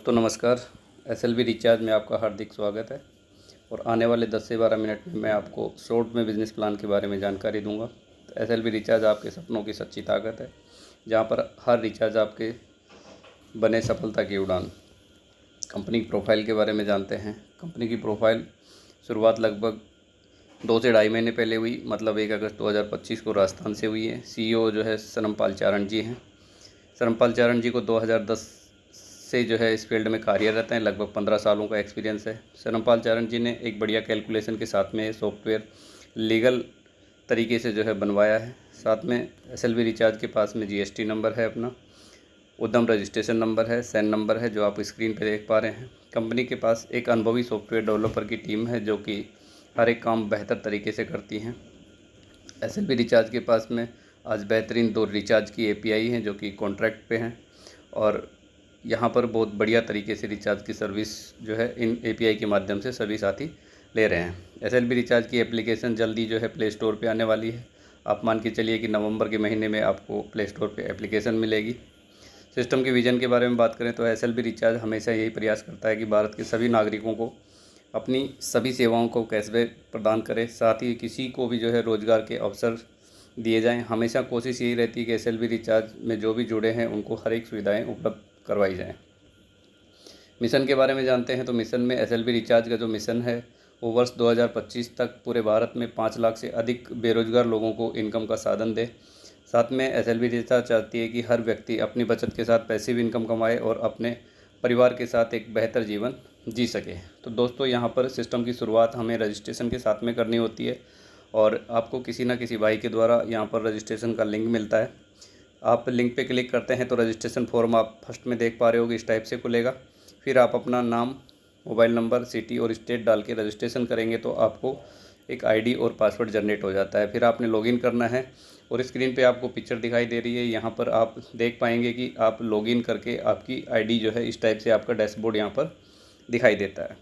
दोस्तों नमस्कार। SLV recharge में आपका हार्दिक स्वागत है। और आने वाले 10 से 12 मिनट में मैं आपको शॉर्ट में बिज़नेस प्लान के बारे में जानकारी दूंगा। तो एसएलवी रिचार्ज आपके सपनों की सच्ची ताकत है, जहां पर हर रिचार्ज आपके बने सफलता की उड़ान। कंपनी की प्रोफाइल के बारे में जानते हैं। कंपनी की प्रोफाइल शुरुआत लगभग 2 से ढाई महीने पहले हुई, मतलब 1 अगस्त 2025 को राजस्थान से हुई है। सीईओ जो है सनमपाल चारण जी हैं। सनमपाल चारण जी को 2010 से जो है इस फील्ड में कार्यरत हैं। लगभग 15 सालों का एक्सपीरियंस है। सनमपाल चारण जी ने एक बढ़िया कैलकुलेशन के साथ में सॉफ्टवेयर लीगल तरीके से जो है बनवाया है। साथ में एसएलवी रिचार्ज के पास में जीएसटी नंबर है, अपना उद्यम रजिस्ट्रेशन नंबर है, सैन नंबर है, जो आप स्क्रीन पर देख पा रहे हैं। कंपनी के पास एक अनुभवी सॉफ्टवेयर डेवलपर की टीम है, जो कि हर एक काम बेहतर तरीके से करती हैं। एसएलवी रिचार्ज के पास में आज बेहतरीन 2 रिचार्ज की एपीआई हैं, जो कि कॉन्ट्रैक्ट पे हैं, और यहाँ पर बहुत बढ़िया तरीके से रिचार्ज की सर्विस जो है इन एपीआई के माध्यम से सभी साथी ले रहे हैं। एसएलवी रिचार्ज की एप्लीकेशन जल्दी जो है प्ले स्टोर पे आने वाली है। आप मान के चलिए कि नवंबर के महीने में आपको प्ले स्टोर पे एप्लीकेशन मिलेगी। सिस्टम के विजन के बारे में बात करें तो एसएलवी रिचार्ज हमेशा यही प्रयास करता है कि भारत के सभी नागरिकों को अपनी सभी सेवाओं को कैशबैक प्रदान करे, साथ ही किसी को भी जो है रोज़गार के अवसर दिए जाएं। हमेशा कोशिश यही रहती है कि एसएलवी रिचार्ज में जो भी जुड़े हैं उनको हर एक सुविधाएं उपलब्ध करवाई जाएं। मिशन के बारे में जानते हैं तो मिशन में एसएलवी रिचार्ज का जो मिशन है वो वर्ष 2025 तक पूरे भारत में 5 लाख से अधिक बेरोजगार लोगों को इनकम का साधन दे। साथ में एसएलवी रिचार्ज चाहती है कि हर व्यक्ति अपनी बचत के साथ पैसिव इनकम कमाए और अपने परिवार के साथ एक बेहतर जीवन जी सके। तो दोस्तों, यहाँ पर सिस्टम की शुरुआत हमें रजिस्ट्रेशन के साथ में करनी होती है, और आपको किसी न किसी भाई के द्वारा यहाँ पर रजिस्ट्रेशन का लिंक मिलता है। आप लिंक पे क्लिक करते हैं तो रजिस्ट्रेशन फॉर्म आप फर्स्ट में देख पा रहे होगे, इस टाइप से खुलेगा। फिर आप अपना नाम, मोबाइल नंबर, सिटी और स्टेट डाल के रजिस्ट्रेशन करेंगे तो आपको एक आईडी और पासवर्ड जनरेट हो जाता है। फिर आपने लॉगिन करना है, और स्क्रीन पे आपको पिक्चर दिखाई दे रही है। यहाँ पर आप देख पाएंगे कि आप लॉगिन करके आपकी आईडी जो है इस टाइप से आपका डैशबोर्ड यहाँ पर दिखाई देता है।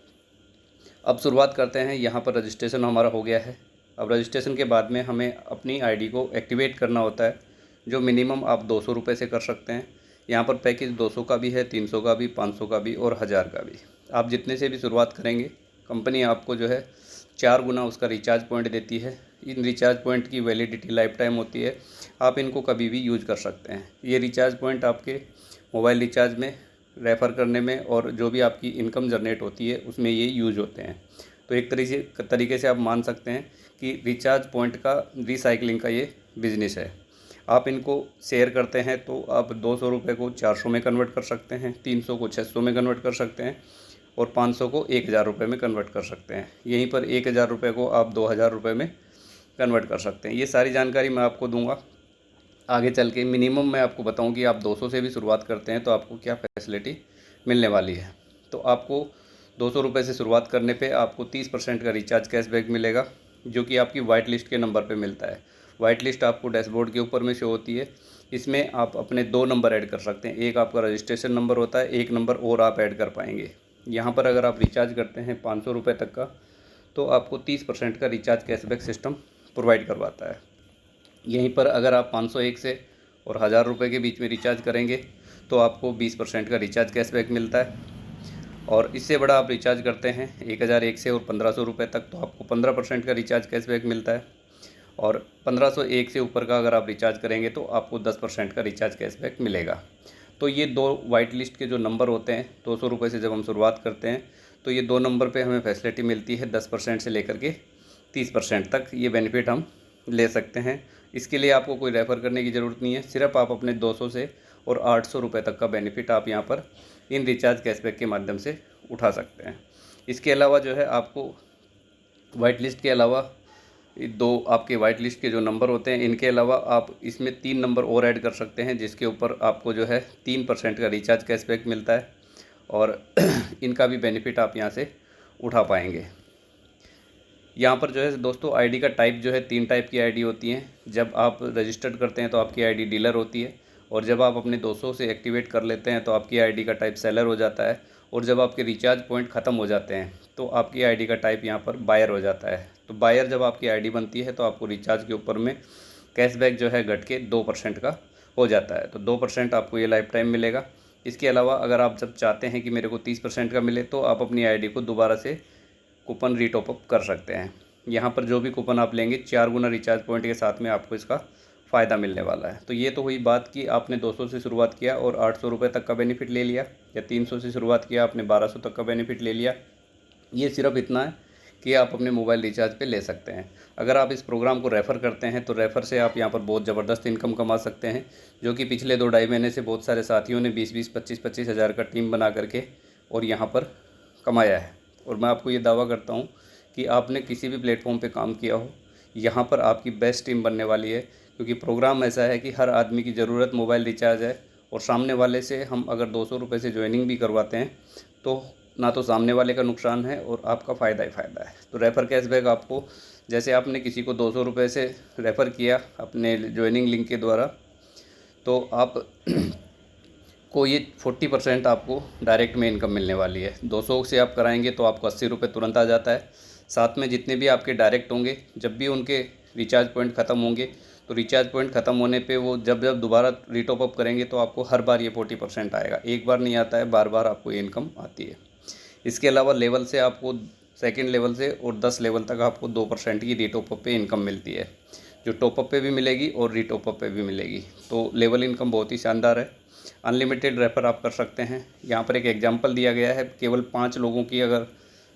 अब शुरुआत करते हैं। यहाँ पर रजिस्ट्रेशन हमारा हो गया है। अब रजिस्ट्रेशन के बाद में हमें अपनी आईडी को एक्टिवेट करना होता है, जो मिनिमम आप 200 रुपये से कर सकते हैं। यहाँ पर पैकेज 200 का भी है, 300 का भी, 500 का भी और 1000 का भी। आप जितने से भी शुरुआत करेंगे, कंपनी आपको जो है 4 गुना उसका रिचार्ज पॉइंट देती है। इन रिचार्ज पॉइंट की वैलिडिटी लाइफ टाइम होती है, आप इनको कभी भी यूज कर सकते हैं। ये रिचार्ज पॉइंट आपके मोबाइल रिचार्ज में, रेफ़र करने में और जो भी आपकी इनकम जनरेट होती है उसमें ये यूज होते हैं। तो एक तरीके से आप मान सकते हैं कि रिचार्ज पॉइंट का रिसाइकलिंग का ये बिज़नेस है। आप इनको शेयर करते हैं तो आप 200 रुपये को 400 में कन्वर्ट कर सकते हैं, 300 को 600 में कन्वर्ट कर सकते हैं, और 500 को 1000 रुपये में कन्वर्ट कर सकते हैं। यहीं पर 1000 रुपये को आप 2000 रुपये में कन्वर्ट कर सकते हैं। ये सारी जानकारी मैं आपको दूंगा आगे चल के। मिनिमम मैं आपको बताऊं कि आप 200 से भी शुरुआत करते हैं तो आपको क्या फैसिलिटी मिलने वाली है। तो आपको 200 रुपये से शुरुआत करने पे आपको 30% का रिचार्ज कैशबैक मिलेगा, जो कि आपकी वाइट लिस्ट के नंबर पे मिलता है। वाइट लिस्ट आपको डैशबोर्ड के ऊपर में शो होती है। इसमें आप अपने 2 नंबर ऐड कर सकते हैं। एक आपका रजिस्ट्रेशन नंबर होता है, एक नंबर और आप ऐड कर पाएंगे। यहाँ पर अगर आप रिचार्ज करते हैं 500 रुपये तक का, तो आपको 30% का रिचार्ज कैशबैक सिस्टम प्रोवाइड करवाता है। यहीं पर अगर आप 501 से और 1000 रुपये के बीच में रिचार्ज करेंगे तो आपको 20% का रिचार्ज कैशबैक मिलता है। और इससे बड़ा आप रिचार्ज करते हैं 1001 से और 1500 रुपये तक, तो आपको 15% का रिचार्ज कैशबैक मिलता है। और 1501 से ऊपर का अगर आप रिचार्ज करेंगे तो आपको 10% का रिचार्ज कैशबैक मिलेगा। तो ये 2 वाइट लिस्ट के जो नंबर होते हैं, 200 रुपये से जब हम शुरुआत करते हैं तो ये 2 नंबर पे हमें फैसिलिटी मिलती है 10% से लेकर के 30% तक। ये बेनिफिट हम ले सकते हैं। इसके लिए आपको कोई रेफ़र करने की ज़रूरत नहीं है, सिर्फ आप अपने 200 से और 800 रुपये तक का बेनिफिट आप यहाँ पर इन रिचार्ज कैशबैक के माध्यम से उठा सकते हैं। इसके अलावा जो है आपको वाइट लिस्ट के अलावा 2 आपके वाइट लिस्ट के जो नंबर होते हैं, इनके अलावा आप इसमें 3 नंबर और ऐड कर सकते हैं, जिसके ऊपर आपको जो है 3% का रिचार्ज कैशबैक मिलता है, और इनका भी बेनिफिट आप यहाँ से उठा पाएंगे। यहाँ पर जो है दोस्तों, आईडी का टाइप जो है 3 टाइप की आईडी होती हैं। जब आप रजिस्टर्ड करते हैं तो आपकी आईडी डीलर होती है, और जब आप अपने 200 से एक्टिवेट कर लेते हैं तो आपकी आईडी का टाइप सेलर हो जाता है, और जब आपके रिचार्ज पॉइंट ख़त्म हो जाते हैं तो आपकी आईडी का टाइप यहाँ पर बायर हो जाता है। तो बायर जब आपकी आईडी बनती है तो आपको रिचार्ज के ऊपर में कैशबैक जो है घट के 2% का हो जाता है। तो 2% आपको ये लाइफ टाइम मिलेगा। इसके अलावा अगर आप जब चाहते हैं कि मेरे को 30% का मिले तो आप अपनी आईडी को दोबारा से कूपन रीटॉपअप कर सकते हैं। यहाँ पर जो भी कूपन आप लेंगे 4 गुना रिचार्ज पॉइंट के साथ में आपको इसका फ़ायदा मिलने वाला है। तो ये तो हुई बात कि आपने 200 से शुरुआत किया और 800 रुपये तक का बेनिफिट ले लिया, या 300 से शुरुआत किया आपने 1200 तक का बेनिफिट ले लिया। ये सिर्फ इतना है कि आप अपने मोबाइल रिचार्ज पे ले सकते हैं। अगर आप इस प्रोग्राम को रेफ़र करते हैं तो रेफ़र से आप यहाँ पर बहुत ज़बरदस्त इनकम कमा सकते हैं, जो कि पिछले 2-2.5 महीने से बहुत सारे साथियों ने 20-20, 25-25 हज़ार का टीम बना करके और यहाँ पर कमाया है। और मैं आपको ये दावा करता हूँ कि आपने किसी भी प्लेटफॉर्म पे काम किया हो, यहाँ पर आपकी बेस्ट टीम बनने वाली है, क्योंकि प्रोग्राम ऐसा है कि हर आदमी की ज़रूरत मोबाइल रिचार्ज है। और सामने वाले से हम अगर 200 रुपये से ज्वाइनिंग भी करवाते हैं तो ना तो सामने वाले का नुकसान है और आपका फ़ायदा ही फ़ायदा है। तो रेफ़र कैशबैक आपको, जैसे आपने किसी को 200 रुपये से रेफ़र किया अपने ज्वाइनिंग लिंक के द्वारा, तो आप को ये 40% आपको डायरेक्ट में इनकम मिलने वाली है। 200 से आप कराएंगे तो आपको 80 रुपये तुरंत आ जाता है। साथ में जितने भी आपके डायरेक्ट होंगे, जब भी उनके रिचार्ज पॉइंट ख़त्म होंगे तो रिचार्ज पॉइंट ख़त्म होने पे वो जब दोबारा रीटॉप अप करेंगे तो आपको हर बार ये 40% आएगा। एक बार नहीं आता है, बार बार आपको ये इनकम आती है। इसके अलावा लेवल से आपको सेकंड लेवल से और 10 लेवल तक आपको 2% की रीटॉप अप पे इनकम मिलती है, जो टॉप अप पे भी मिलेगी और रीटॉप अप पे भी मिलेगी। तो लेवल इनकम बहुत ही शानदार है। अनलिमिटेड रेफ़र आप कर सकते हैं। यहाँ पर एक एग्जांपल दिया गया है, केवल 5 लोगों की अगर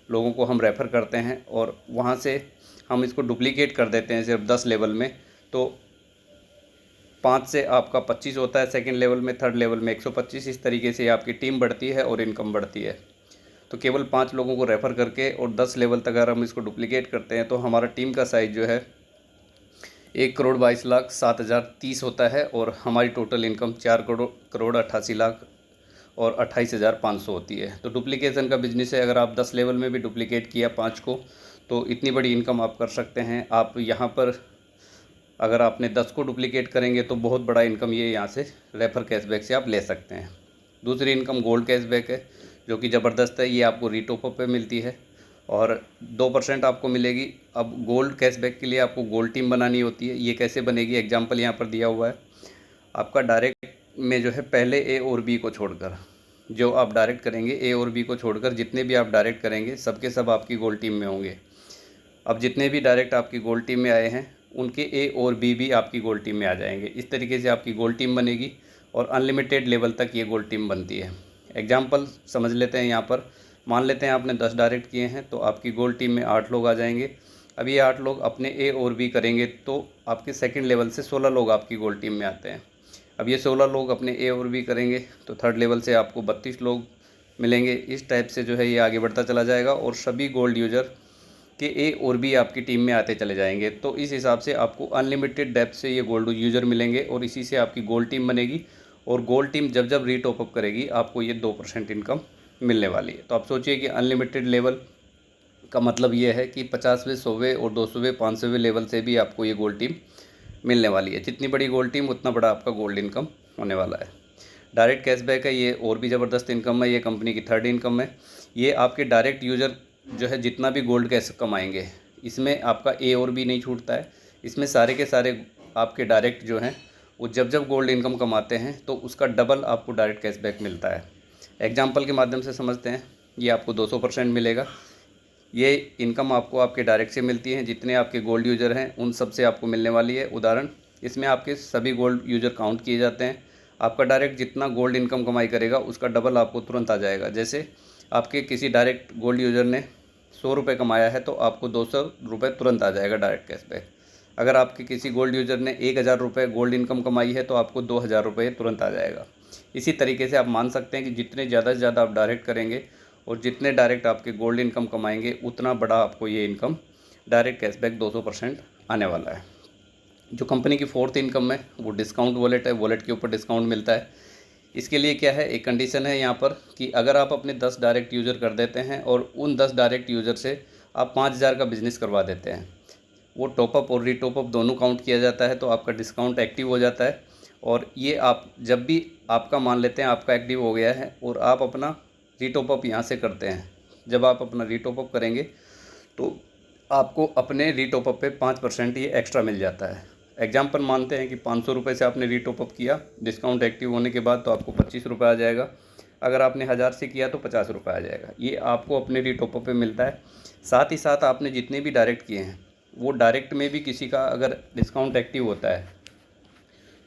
लोगों को हम रेफ़र करते हैं और वहाँ से हम इसको डुप्लीकेट कर देते हैं सिर्फ 10 लेवल में, तो 5 से आपका 25 होता है सेकंड लेवल में, थर्ड लेवल में 125। इस तरीके से आपकी टीम बढ़ती है और इनकम बढ़ती है। तो केवल 5 लोगों को रेफ़र करके और 10 लेवल तक अगर हम इसको डुप्लीकेट करते हैं तो हमारा टीम का साइज़ जो है 1,22,07,030 होता है और हमारी टोटल इनकम 4,88,00,000 और 28,500 होती है। तो डुप्लीकेशन का बिजनेस है। अगर आप 10 लेवल में भी डुप्लीकेट किया 5 को तो इतनी बड़ी इनकम आप कर सकते हैं। आप यहाँ पर अगर आपने 10 को डुप्लीकेट करेंगे तो बहुत बड़ा इनकम ये यहाँ से रेफ़र कैशबैक से आप ले सकते हैं। दूसरी इनकम गोल्ड कैशबैक है, जो कि ज़बरदस्त है। ये आपको रीटॉप अप पे मिलती है और 2% आपको मिलेगी। अब गोल्ड कैशबैक के लिए आपको गोल्ड टीम बनानी होती है। ये कैसे बनेगी, एग्जांपल यहाँ पर दिया हुआ है। आपका डायरेक्ट में जो है पहले ए और बी को छोड़कर, जो आप डायरेक्ट करेंगे ए और बी को छोड़कर जितने भी आप डायरेक्ट करेंगे सबके सब आपकी गोल्ड टीम में होंगे। अब जितने भी डायरेक्ट आपकी गोल्ड टीम में आए हैं उनके ए और बी भी आपकी गोल्ड टीम में आ जाएंगे। इस तरीके से आपकी गोल्ड टीम बनेगी और अनलिमिटेड लेवल तक ये गोल्ड टीम बनती है। एग्जांपल समझ लेते हैं। यहाँ पर मान लेते हैं आपने 10 डायरेक्ट किए हैं तो आपकी गोल्ड टीम में 8 लोग आ जाएंगे। अब ये 8 लोग अपने ए और बी करेंगे तो आपके सेकंड लेवल से 16 लोग आपकी गोल्ड टीम में आते हैं। अब ये 16 लोग अपने ए और बी करेंगे तो थर्ड लेवल से आपको 32 लोग मिलेंगे। इस टाइप से जो है ये आगे बढ़ता चला जाएगा और सभी गोल्ड यूज़र के ए और बी आपकी टीम में आते चले जाएंगे। तो इस हिसाब से आपको अनलिमिटेड डेप्थ से ये गोल्ड यूज़र मिलेंगे और इसी से आपकी गोल्ड टीम बनेगी। और गोल्ड टीम जब जब रीटॉप अप करेगी आपको ये 2% इनकम मिलने वाली है। तो आप सोचिए कि अनलिमिटेड लेवल का मतलब ये है कि 50वें, 100वें और 200वें, 500वें लेवल से भी आपको ये गोल्ड टीम मिलने वाली है। जितनी बड़ी गोल्ड टीम उतना बड़ा आपका गोल्ड इनकम होने वाला है। डायरेक्ट कैशबैक है, ये और भी ज़बरदस्त इनकम है। ये कंपनी की थर्ड इनकम है। ये आपके डायरेक्ट यूज़र जो है जितना भी गोल्ड कैश कमाएंगे, इसमें आपका ए और बी नहीं छूटता है। इसमें सारे के सारे आपके डायरेक्ट जो हैं वो जब जब गोल्ड इनकम कमाते हैं तो उसका डबल आपको डायरेक्ट कैशबैक मिलता है। एग्जांपल के माध्यम से समझते हैं। ये आपको 200% मिलेगा। ये इनकम आपको आपके डायरेक्ट से मिलती है। जितने आपके गोल्ड यूज़र हैं उन सब से आपको मिलने वाली है। उदाहरण, इसमें आपके सभी गोल्ड यूज़र काउंट किए जाते हैं। आपका डायरेक्ट जितना गोल्ड इनकम कमाई करेगा उसका डबल आपको तुरंत आ जाएगा। जैसे आपके किसी डायरेक्ट गोल्ड यूज़र ने 100 रुपये कमाया है तो आपको 200 रुपये तुरंत आ जाएगा डायरेक्ट कैशबैक। अगर आपके किसी गोल्ड यूज़र ने 1000 रुपये गोल्ड इनकम कमाई है तो आपको 2000 रुपये तुरंत आ जाएगा। इसी तरीके से आप मान सकते हैं कि जितने ज़्यादा से ज़्यादा आप डायरेक्ट करेंगे और जितने डायरेक्ट आपके गोल्ड इनकम कमाएंगे उतना बड़ा आपको ये इनकम डायरेक्ट कैशबैक 200% आने वाला है। जो कंपनी की फोर्थ इनकम है वो डिस्काउंट वॉलेट है। वॉलेट के ऊपर डिस्काउंट मिलता है। इसके लिए क्या है, एक कंडीशन है यहाँ पर कि अगर आप अपने 10 डायरेक्ट यूज़र कर देते हैं और उन 10 डायरेक्ट यूज़र से आप 5000 का बिज़नेस करवा देते हैं, वो टॉपअप और रीटॉपअप दोनों काउंट किया जाता है तो आपका डिस्काउंट एक्टिव हो जाता है। और ये आप जब भी आपका मान लेते हैं आपका एक्टिव हो गया है और आप अपना रीटॉपअप यहाँ से करते हैं, जब आप अपना रीटॉपअप करेंगे तो आपको अपने रीटॉपअप पे 5% ये एक्स्ट्रा मिल जाता है। एग्जाम्पल मानते हैं कि 500 रुपये से आपने रीटॉपअप किया, डिस्काउंट एक्टिव होने के बाद तो आपको 25 रुपये आ जाएगा। अगर आपने 1000 से किया तो 50 रुपये आ जाएगा। ये आपको अपने रीटॉपअप पे मिलता है। साथ ही साथ आपने जितने भी डायरेक्ट किए हैं वो डायरेक्ट में भी किसी का अगर डिस्काउंट एक्टिव होता है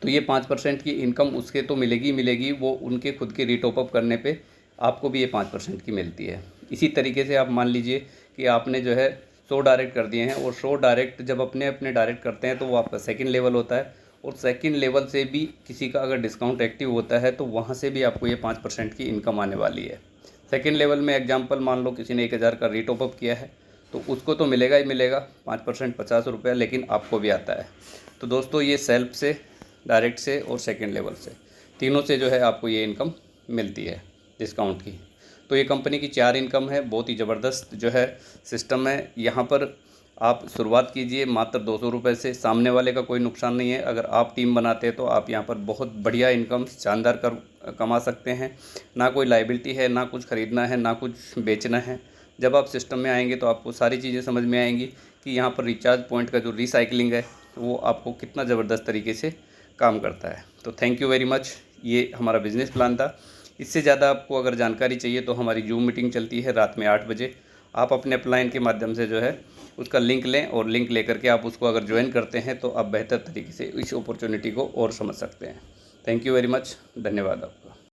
तो ये 5% की इनकम उसके तो मिलेगी मिलेगी, वो उनके खुद के रीटॉपअप करने पे आपको भी ये 5% की मिलती है। इसी तरीके से आप मान लीजिए कि आपने जो है 100 डायरेक्ट कर दिए हैं और 100 डायरेक्ट जब अपने अपने डायरेक्ट करते हैं तो वो आपका सेकंड लेवल होता है, और सेकंड लेवल से भी किसी का अगर डिस्काउंट एक्टिव होता है तो वहाँ से भी आपको ये 5% की इनकम आने वाली है। सेकंड लेवल में एग्जांपल मान लो किसी ने 1000 का रीटॉपअप किया है तो उसको तो मिलेगा ही मिलेगा 5%, 50 रुपये, लेकिन आपको भी आता है। तो दोस्तों ये सेल्फ से, डायरेक्ट से और सेकंड लेवल से, तीनों से जो है आपको ये इनकम मिलती है डिस्काउंट की। तो ये कंपनी की 4 इनकम है, बहुत ही ज़बरदस्त जो है सिस्टम है। यहाँ पर आप शुरुआत कीजिए मात्र 200 रुपये से, सामने वाले का कोई नुकसान नहीं है। अगर आप टीम बनाते हैं तो आप यहाँ पर बहुत बढ़िया इनकम शानदार कमा सकते हैं। ना कोई लाइबिलिटी है, ना कुछ ख़रीदना है, ना कुछ बेचना है। जब आप सिस्टम में आएंगे तो आपको सारी चीज़ें समझ में आएंगी कि यहाँ पर रिचार्ज पॉइंट का जो रिसाइकलिंग है वो आपको कितना ज़बरदस्त तरीके से काम करता है। तो थैंक यू वेरी मच। ये हमारा बिज़नेस प्लान था। इससे ज़्यादा आपको अगर जानकारी चाहिए तो हमारी जूम मीटिंग चलती है रात में 8 बजे। आप अपने अपलाइन के माध्यम से जो है उसका लिंक लें, और लिंक लेकर के आप उसको अगर ज्वाइन करते हैं तो आप बेहतर तरीके से इस अपॉर्चुनिटी को और समझ सकते हैं। Thank you very much. धन्यवाद आपका।